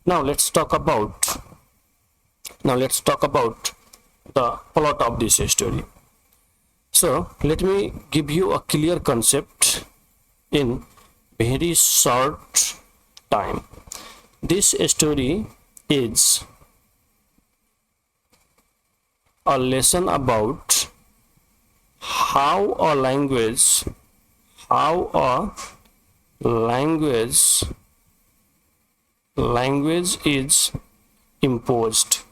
Now let's talk about the plot of this story. So let me give you a clear concept in very short time. This story is a lesson about how a language is imposed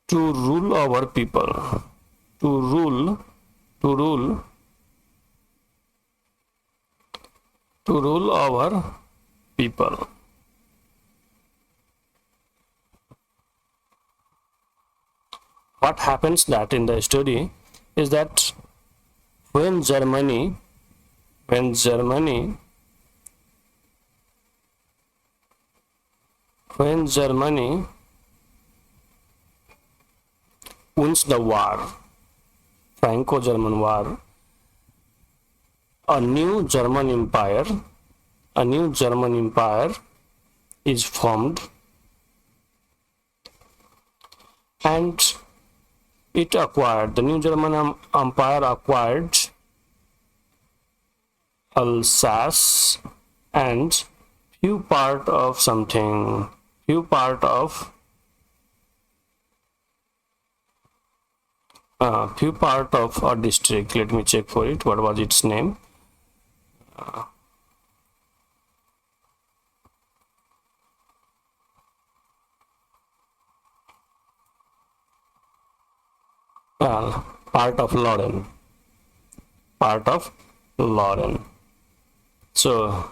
to rule our people, to rule our people. What happens that in the story is that when Germany wins the war, Franco-German War, a new German empire is formed, and the new German empire acquired Alsace and few part of a district. Let me check for it. What was its name? Part of Lorraine. So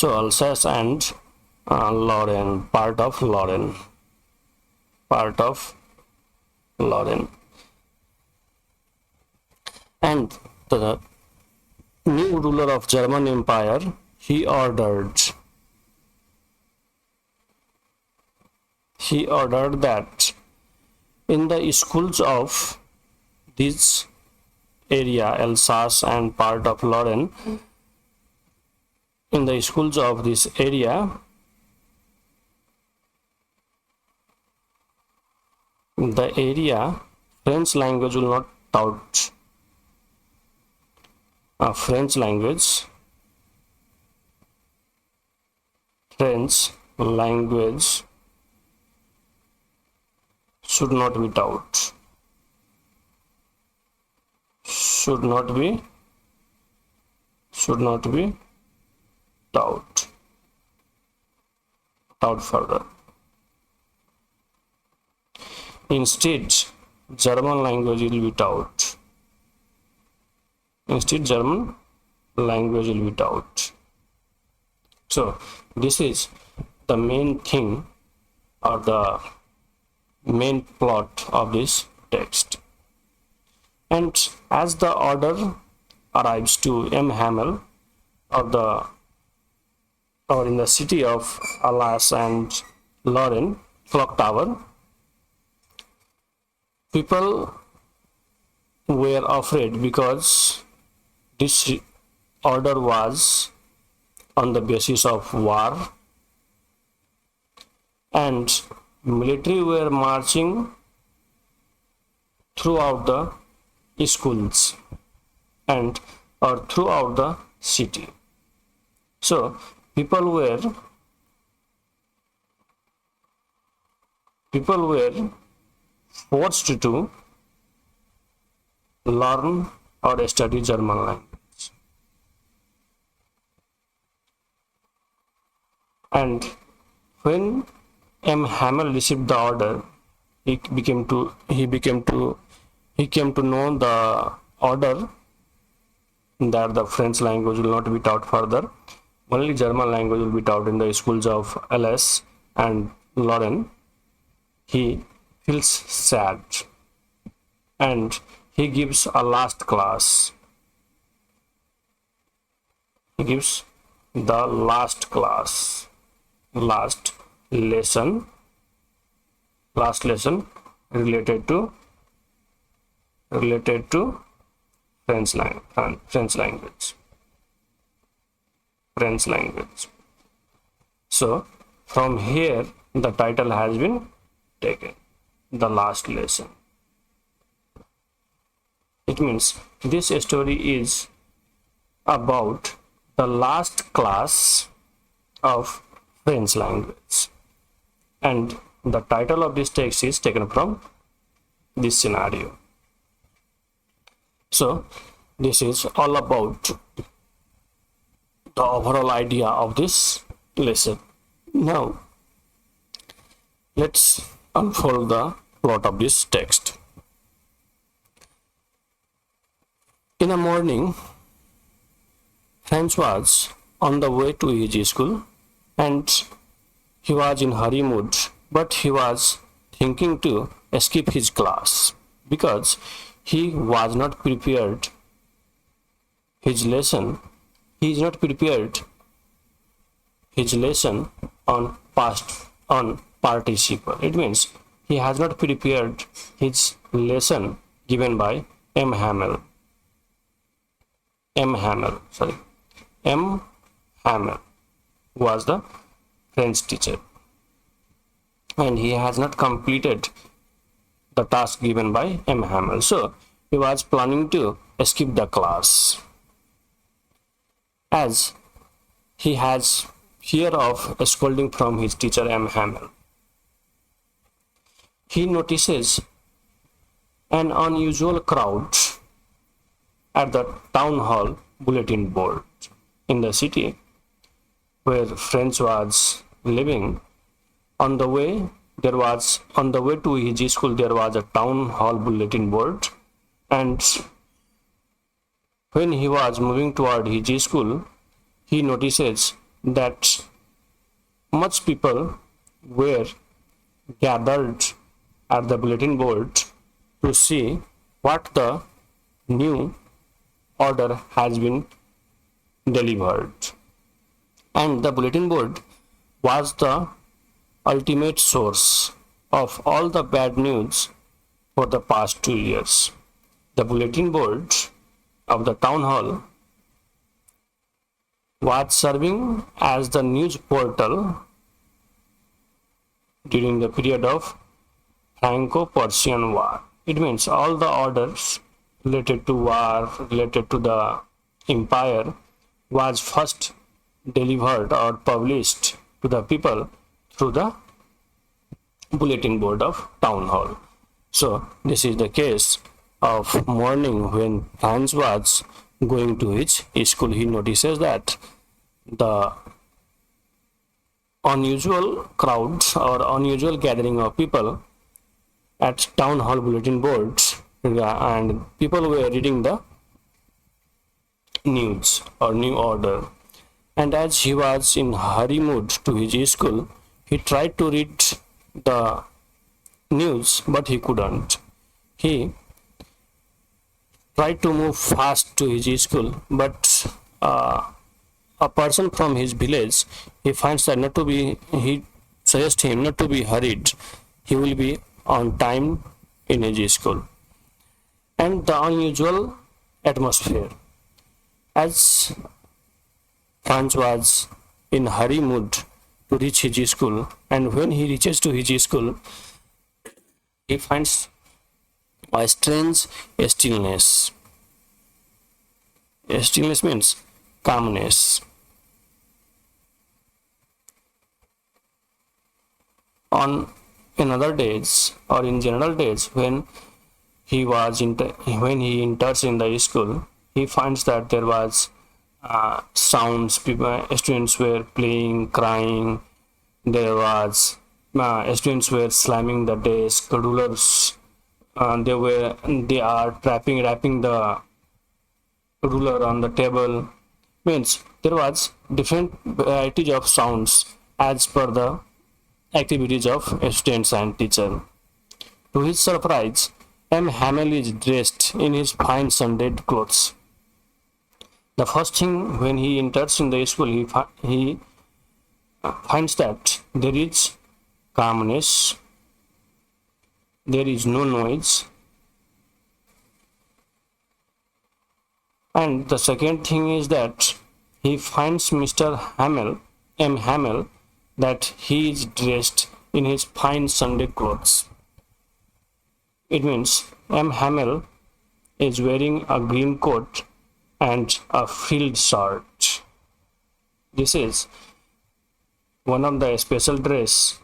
Alsace and Lorraine, part of Lorraine. And the new ruler of German Empire, he ordered that in the schools of this area, Alsace and part of Lorraine, in the schools of this area, French language will not taught. French language should not be taught. Should not be taught further. Instead, German language will be taught. So this is the main thing or the main plot of this text. And as the order arrives to M. Hamel or in the city of Alsace and Lorraine clock tower, people were afraid because this order was on the basis of war, and military were marching throughout the schools and or throughout the city. So people were forced to learn or study German language. And when M. Hamel received the order, he came to know the order that the French language will not be taught further. Only German language will be taught in the schools of Alsace and Lorraine. He feels sad and he gives a last class. He gives the last lesson related to related to French language. So from here the title has been taken, the last lesson. It means this story is about the last class of French language, and the title of this text is taken from this scenario. So this is all about the overall idea of this lesson. Now let's unfold the plot of this text. In the morning, Franz was on the way to his school and he was in hurry mood, but he was thinking to skip his class because he was not prepared his lesson. He is not prepared his lesson on participle. It means he has not prepared his lesson given by M. Hamel was the French teacher, and he has not completed the task given by M. Hamel. So he was planning to skip the class as he has fear of scolding from his teacher M. Hamel. He notices an unusual crowd at the town hall bulletin board in the city where Franz was living. On the way to his school, there was a town hall bulletin board, and when he was moving toward his school, he notices that much people were gathered at the bulletin board to see what the new order has been delivered. And the bulletin board was the ultimate source of all the bad news for the past 2 years. The bulletin board of the town hall was serving as the news portal during the period of Franco-Prussian War. It means all the orders related to war, related to the empire, was first delivered or published to the people through the bulletin board of town hall. So this is the case of morning when Franz was going to his school. He notices that the unusual crowds or unusual gathering of people at town hall bulletin boards, and people were reading the news or new order. And as he was in hurry mood to his school, he tried to read the news, but he couldn't. He tried to move fast to his school, but a person from his village, he finds that he suggests him not to be hurried. He will be on time in his school. And the unusual atmosphere, as Franz was in hurry mood to reach his school, and when he reaches to his school, he finds a strange stillness. Stillness means calmness. In other days or in general days, when he enters in the school, he finds that there was sounds. Students were playing, crying. There was students were slamming the desk. Rulers, they are wrapping the ruler on the table. Means there was different varieties of sounds as per the activities of students and teacher. To his surprise, M. Hamel is dressed in his fine Sunday clothes. The first thing when he enters in the school, he finds that there is calmness, there is no noise, And the second thing is that he finds Mr. Hamel, that he is dressed in his fine Sunday clothes. It means M. Hamel is wearing a green coat and a frilled shirt. This is one of the special dress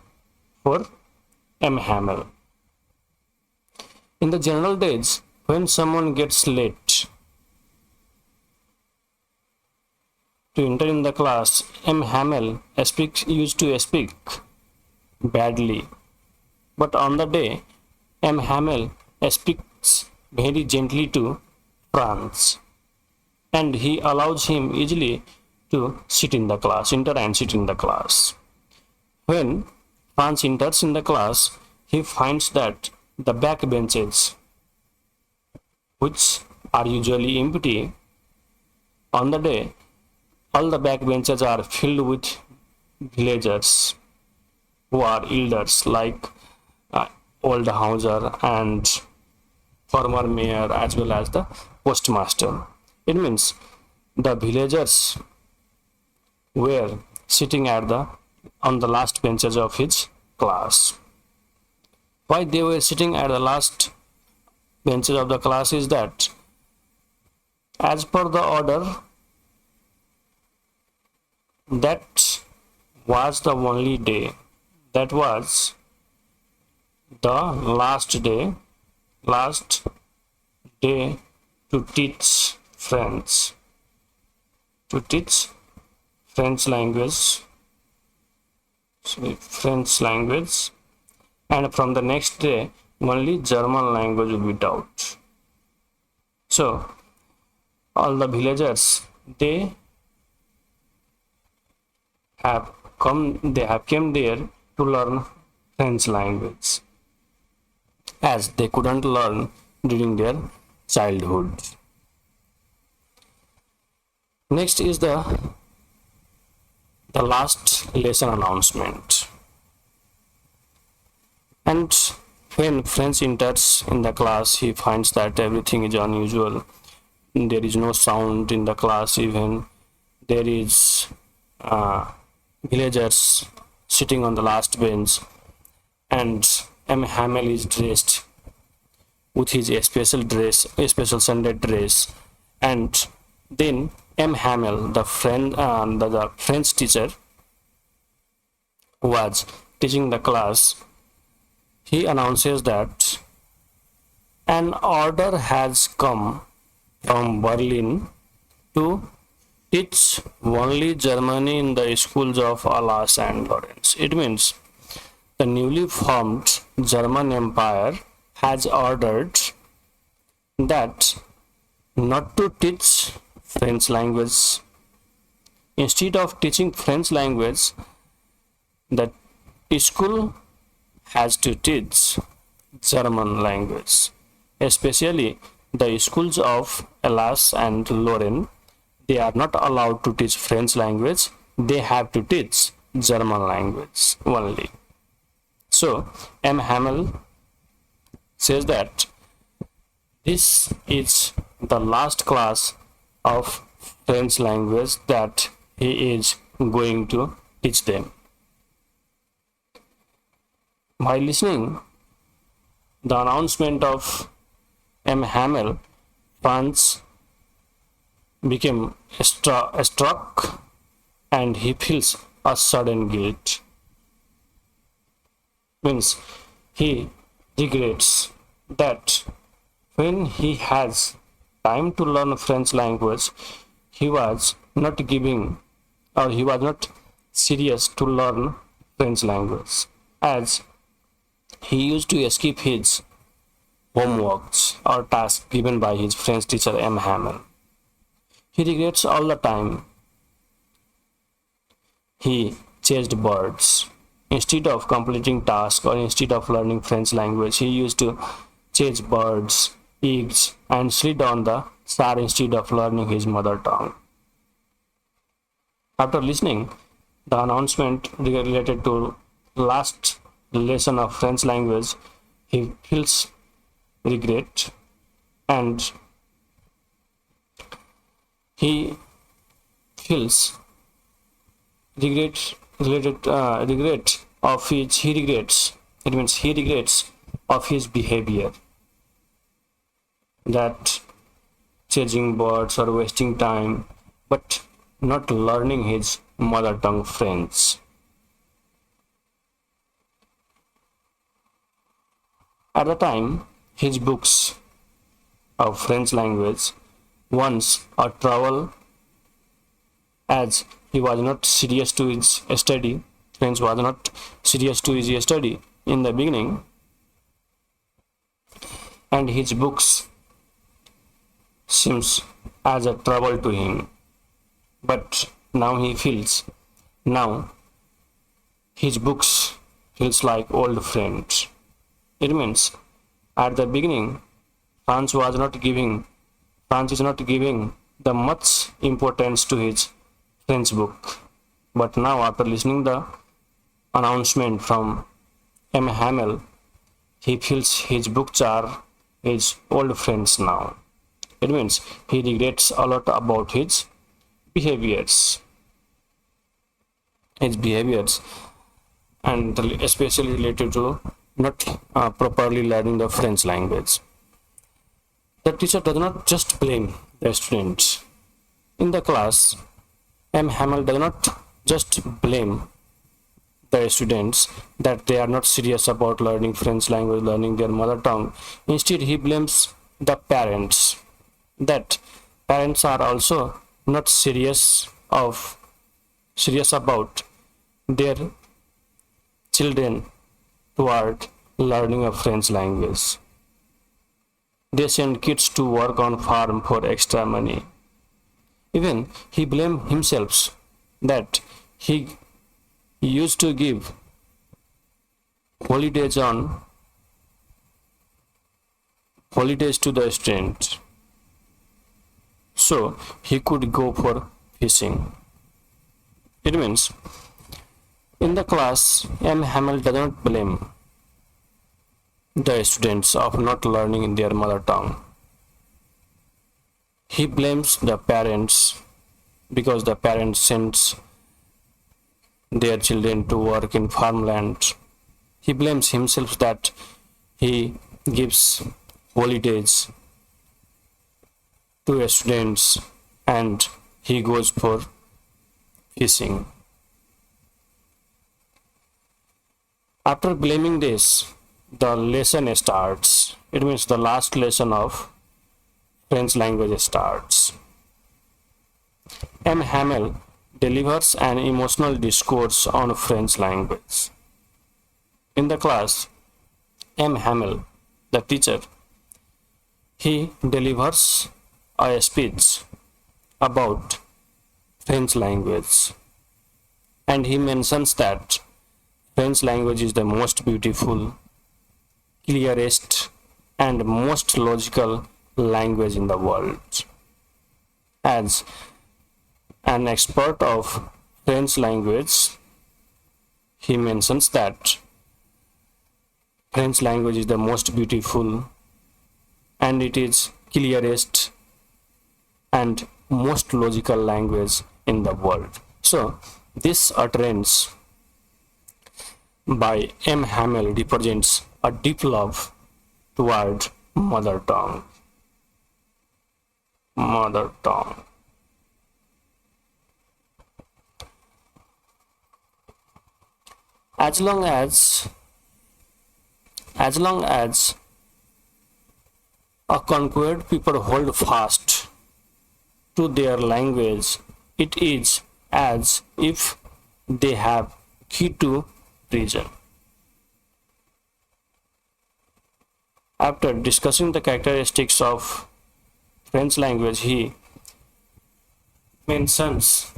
for M. Hamel. In the general days, when someone gets late to enter in the class, M. Hamel used to speak badly. But on the day, M. Hamel speaks very gently to Franz, and he allows him easily to enter and sit in the class. When Franz enters in the class, he finds that the back benches, which are usually empty, on the day, all the back benches are filled with villagers who are elders like old Hauser and former mayor as well as the postmaster. It means the villagers were sitting on the last benches of his class. Why they were sitting at the last benches of the class is that, as per the order, that was the only day, that was the last day to teach French language, and from the next day only German language will be taught. So all the villagers, they have came there to learn French language, as they couldn't learn during their childhood. Next is the last lesson announcement. And when French enters in the class, he finds that everything is unusual. There is no sound in the class, even there is villagers sitting on the last bench, and M. Hamel is dressed with his special Sunday dress, and then M. Hamel, the French teacher who was teaching the class, he announces that an order has come from Berlin to teach only Germany in the schools of Alsace and Lorraine. It means the newly formed German Empire has ordered that not to teach French language. Instead of teaching French language, the school has to teach German language, especially the schools of Alsace and Lorraine. They are not allowed to teach French language, they have to teach German language only. So M. Hamel says that this is the last class of French language that he is going to teach them. By listening the announcement of M. Hamel, Franz became struck and he feels a sudden guilt. Means he regrets that when he has time to learn French language, he was not serious to learn French language, as he used to escape his homeworks or tasks given by his French teacher M. Hamel. He regrets all the time. He chased birds. Instead of completing tasks or instead of learning French language, he used to chase birds, eggs, and slid on the star instead of learning his mother tongue. After listening the announcement related to last lesson of French language, he feels regret, and he feels regret of his he regrets. It means he regrets of his behavior, that chasing birds or wasting time, but not learning his mother tongue French. At the time, his books of French language once a trouble, as he was not serious to his study. French was not serious to his study in the beginning, and his books seems as a trouble to him. But now now his books feels like old friends. It means at the beginning, France is not giving the much importance to his French book. But now, after listening the announcement from M. Hamel, he feels his books are his old friends now. It means he regrets a lot about his behaviors, and especially related to not properly learning the French language. The teacher does not just blame the students. In the class, M. Hamel does not just blame the students that they are not serious about learning French language, learning their mother tongue. Instead, he blames the parents, that parents are also not serious about their children toward learning a French language. They send kids to work on farm for extra money. Even he blamed himself that he used to give holidays to the students, so he could go for fishing. It means in the class, M. Hamel does not blame the students of not learning their mother tongue. He blames the parents because the parents sends their children to work in farmland. He blames himself that he gives holidays to students and he goes for fishing. After blaming this, the lesson starts. It means the last lesson of French language starts. M. Hamel delivers an emotional discourse on French language. In the class, M. Hamel, the teacher, he delivers a speech about French language, and he mentions that French language is the most beautiful, clearest, and most logical language in the world. As an expert of French language, he mentions that French language is the most beautiful and it is clearest and most logical language in the world. So this utterance by M. Hamel represents a deep love toward mother tongue. Mother tongue. As long as a conquered people hold fast to their language, it is as if they have key to prison. After discussing the characteristics of French language, he mentions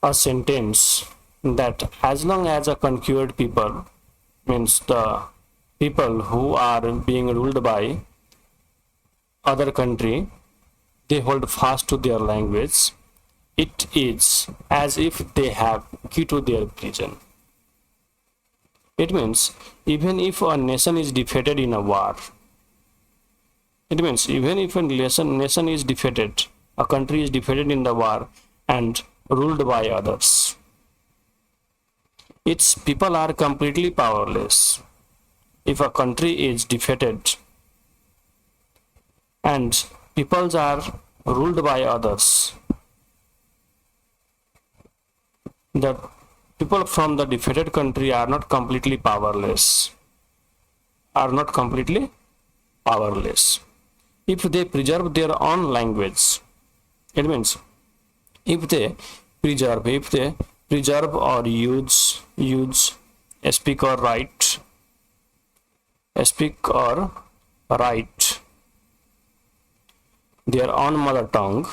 a sentence that as long as a conquered people, means the people who are being ruled by other country, they hold fast to their language, it is as if they have key to their prison. It means even if a nation is defeated in a war, it means even if a nation is defeated a country is defeated in the war and ruled by others, its people are completely powerless. If a country is defeated and peoples are ruled by others, the people from the defeated country are not completely powerless. If they preserve their own language, it means if they preserve or use speak or write their own mother tongue,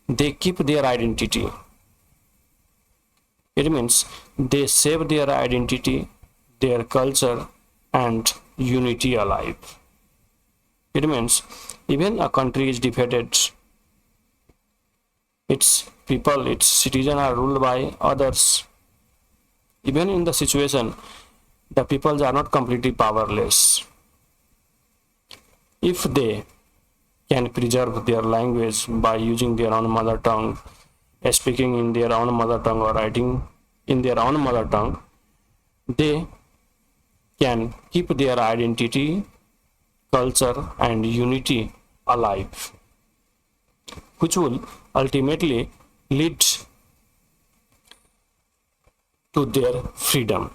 they keep their identity. It means they save their identity, their culture and unity alive. It means even a country is defeated, its people, its citizens are ruled by others. Even in the situation, the peoples are not completely powerless. If they can preserve their language by using their own mother tongue, speaking in their own mother tongue or writing in their own mother tongue, they can keep their identity, culture and unity alive, which will ultimately lead to their freedom.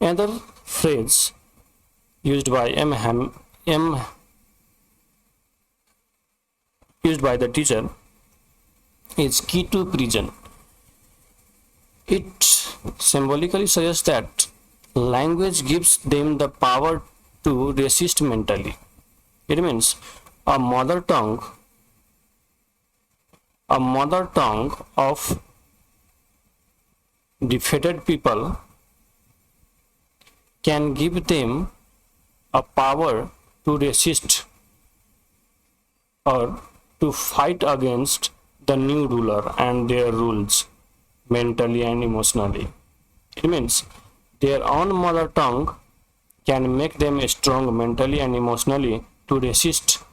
Another phrase used by the teacher is key to prison. It symbolically suggests that language gives them the power to resist mentally. It means a mother tongue of defeated people can give them a power to resist or to fight against the new ruler and their rules mentally and emotionally. It means their own mother tongue can make them strong mentally and emotionally to resist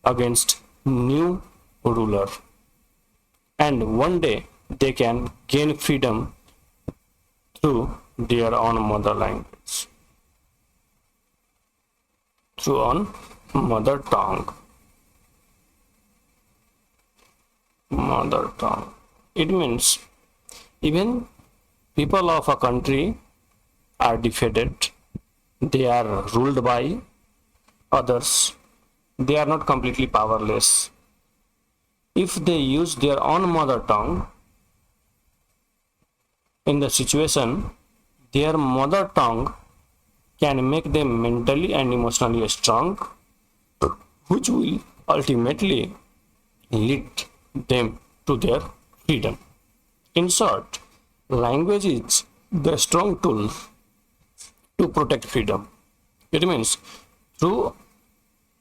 against new ruler. And one day they can gain freedom through their own mother language, through own mother tongue. It means even people of a country are defeated, they are ruled by others, they are not completely powerless. If they use their own mother tongue in the situation, their mother tongue can make them mentally and emotionally strong, which will ultimately lead them to their freedom. In short, language is the strong tool to protect freedom. It means through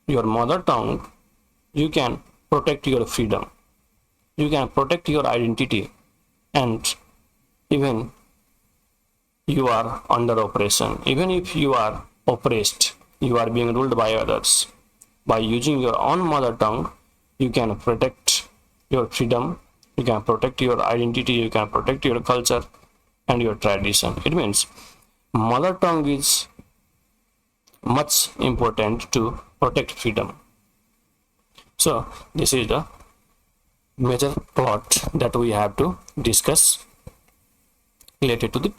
your mother tongue, you can protect your freedom, you can protect your identity, and even you are under oppression, even if you are oppressed, you are being ruled by others. By using your own mother tongue, you can protect your freedom, you can protect your identity, you can protect your culture and your tradition. It means mother tongue is much important to protect freedom. So this is the major plot that we have to discuss related to the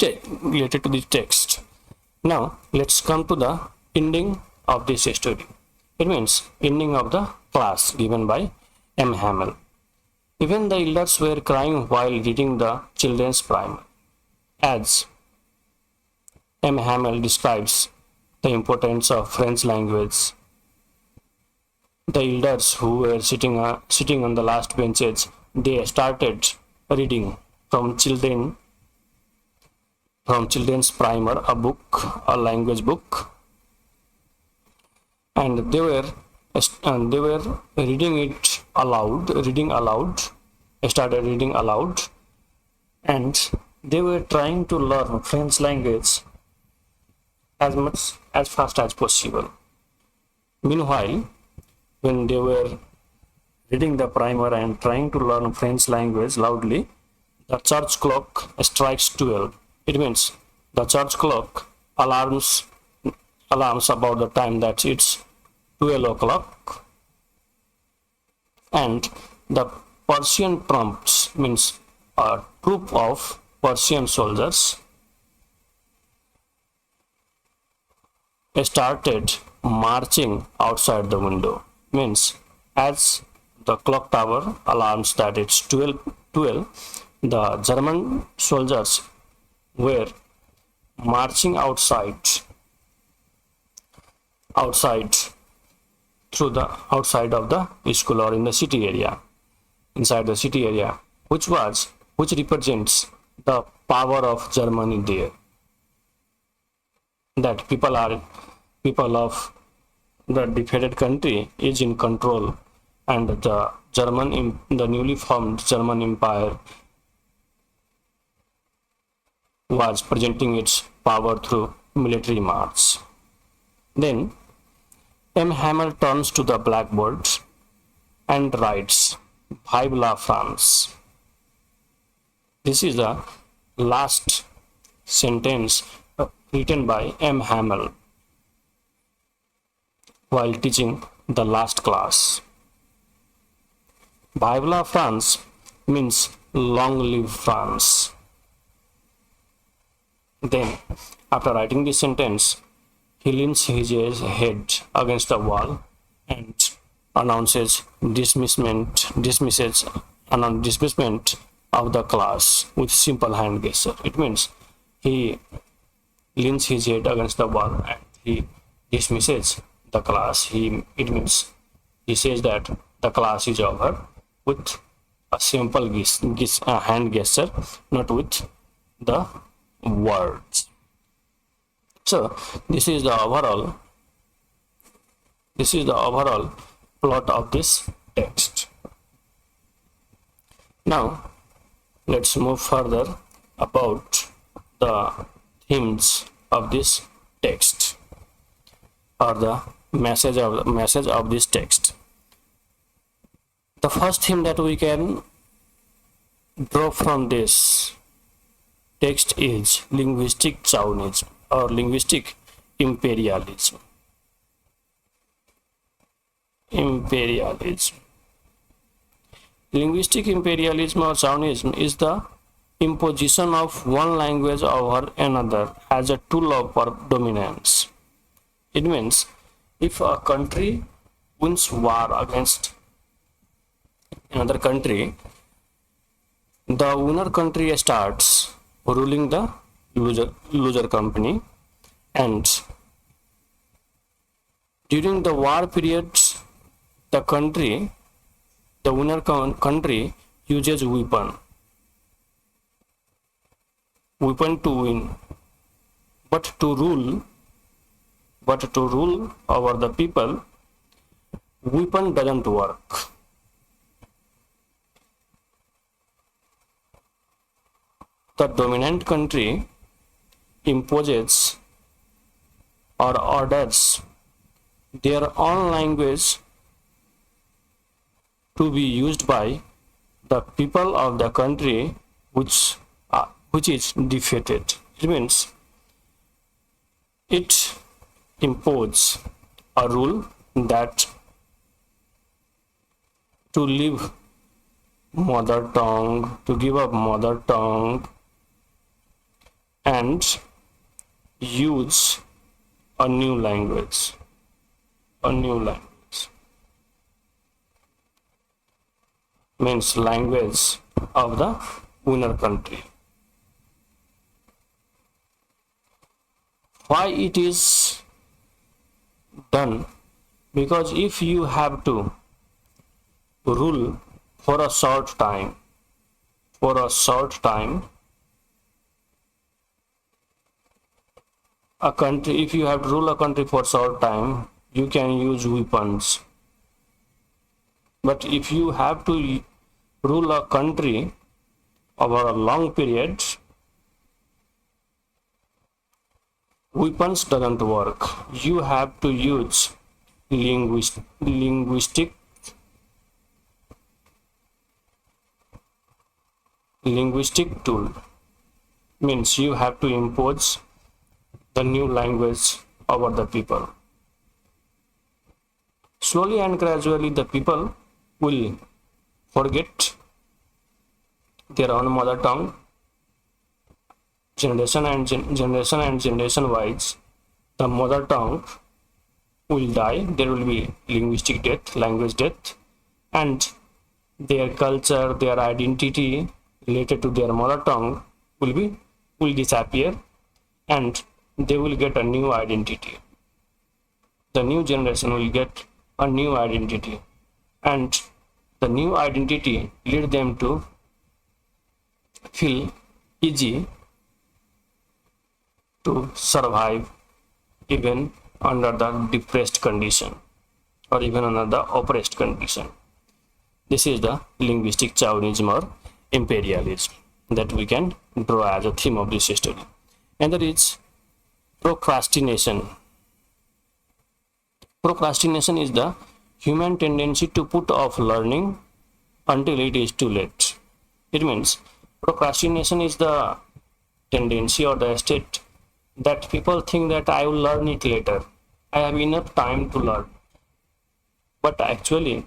text. Now let's come to the ending of this story. It means ending of the class given by M. Hamel. Even the elders were crying while reading the children's primer. As M. Hamel describes the importance of French language, the elders who were sitting on the last benches, they started reading from children's primer, a language book, and they were reading aloud, and they were trying to learn French language as fast as possible. Meanwhile, when they were reading the primer and trying to learn French language loudly, the church clock strikes 12. It means the church clock alarms about the time that it's 12 o'clock. And the Persian troops means a troop of Persian soldiers started marching outside the window. Means as the clock tower alarms that it's 12, the German soldiers were marching outside through the outside of the school or in the city area, inside the city area, which represents the power of Germany there. That people of the defeated country is in control, and the newly formed German Empire was presenting its power through military march. Then M. Hamel turns to the blackboard and writes Vive la France. This is the last sentence written by M. Hamel while teaching the last class. Vive la France means long live France. Then, after writing this sentence, he leans his head against the wall and announces dismissment of the class with simple hand gesture. It means he leans his head against the wall and he dismisses the class. It means he says that the class is over with a simple hand gesture, not with the words. So this is the overall plot of this text. Now let's move further about the themes of this text or the message of this text. The first theme that we can draw from this text is linguistic chauvinism or linguistic imperialism. Linguistic imperialism or chauvinism is the imposition of one language over another as a tool of dominance. It means if a country wins war against another country, the winner country starts ruling the loser company, and during the war period, the winner country uses weapon to win, but to rule over the people, weapon doesn't work. The dominant country imposes or orders their own language to be used by the people of the country which is defeated. It means it imposes a rule that to leave mother tongue, to give up mother tongue, and use a new language. Means language of the winner country. Why it is done? Because if you have to rule for a short time, a country, if you have to rule a country for a short time, you can use weapons. But if you have to rule a country over a long period, weapons doesn't work. You have to use linguistic linguistic tool. Means you have to impose the new language over the people. Slowly and gradually the people will forget their own mother tongue. Generation and generation wise, the mother tongue will die. There will be linguistic death, language death, and their culture, their identity related to their mother tongue will disappear, and they will get a new identity. The new generation will get a new identity, and the new identity lead them to feel easy to survive even under the depressed condition or even under the oppressed condition. This is the linguistic chauvinism or imperialism that we can draw as a theme of this study. And there is procrastination. Procrastination is the human tendency to put off learning until it is too late. It means procrastination is the tendency or the state that people think that I will learn it later. I have enough time to learn. But actually,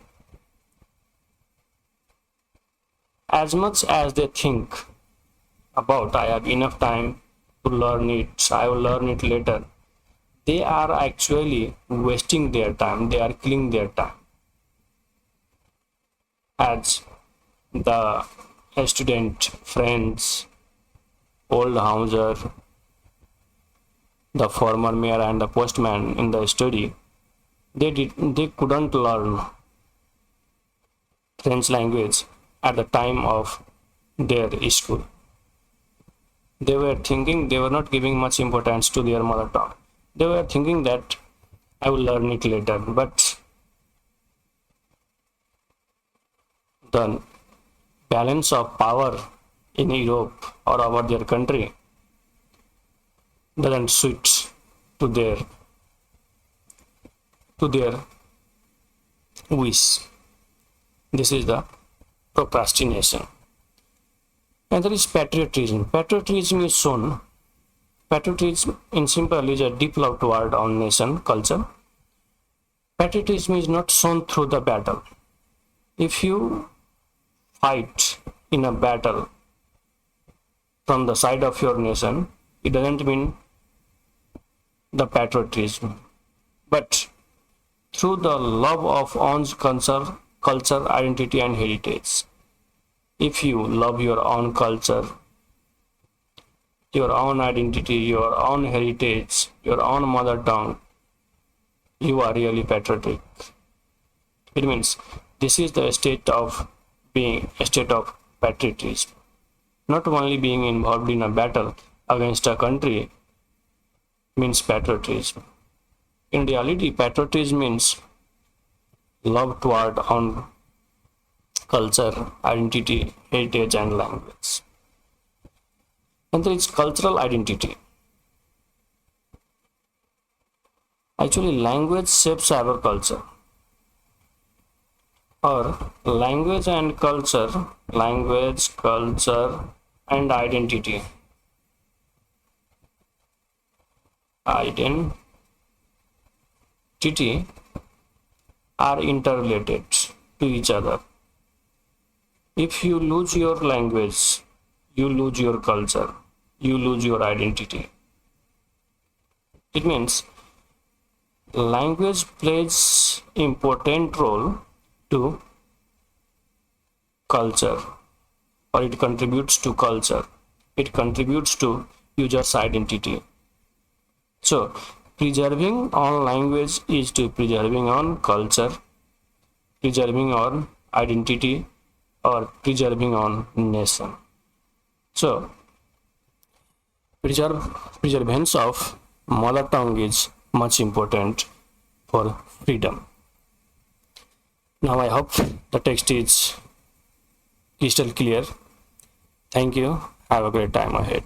as much as they think about I have enough time to learn it, I will learn it later, they are actually wasting their time, they are killing their time. As the student friends, old Hauser, the former mayor and the postman in the study, they couldn't learn French language at the time of their school. They were thinking, they were not giving much importance to their mother tongue. They were thinking that I will learn it later, but the balance of power in Europe or over their country doesn't suit to their wish. This is the procrastination. And there is patriotism. Patriotism is shown. Patriotism in simple is a deep love toward our nation, culture. Patriotism is not shown through the battle. If you fight in a battle from the side of your nation, it doesn't mean the patriotism, but through the love of one's culture, identity and heritage. If you love your own culture, your own identity, your own heritage, your own mother tongue, you are really patriotic. It means this is the state of being a state of patriotism. Not only being involved in a battle against a country means patriotism. In reality, patriotism means love toward own culture, identity, heritage and language. And there is cultural identity. Actually, language shapes our culture. Or language and culture and identity. Identity are interrelated to each other. If you lose your language, you lose your culture, you lose your identity. It means language plays important role to culture, or it contributes to culture. It contributes to user's identity. So preserving on language is to preserving on culture, preserving on identity, or preserving on nation. So preservance of mother tongue is much important for freedom. Now I hope the text is crystal clear. Thank you. Have a great time ahead.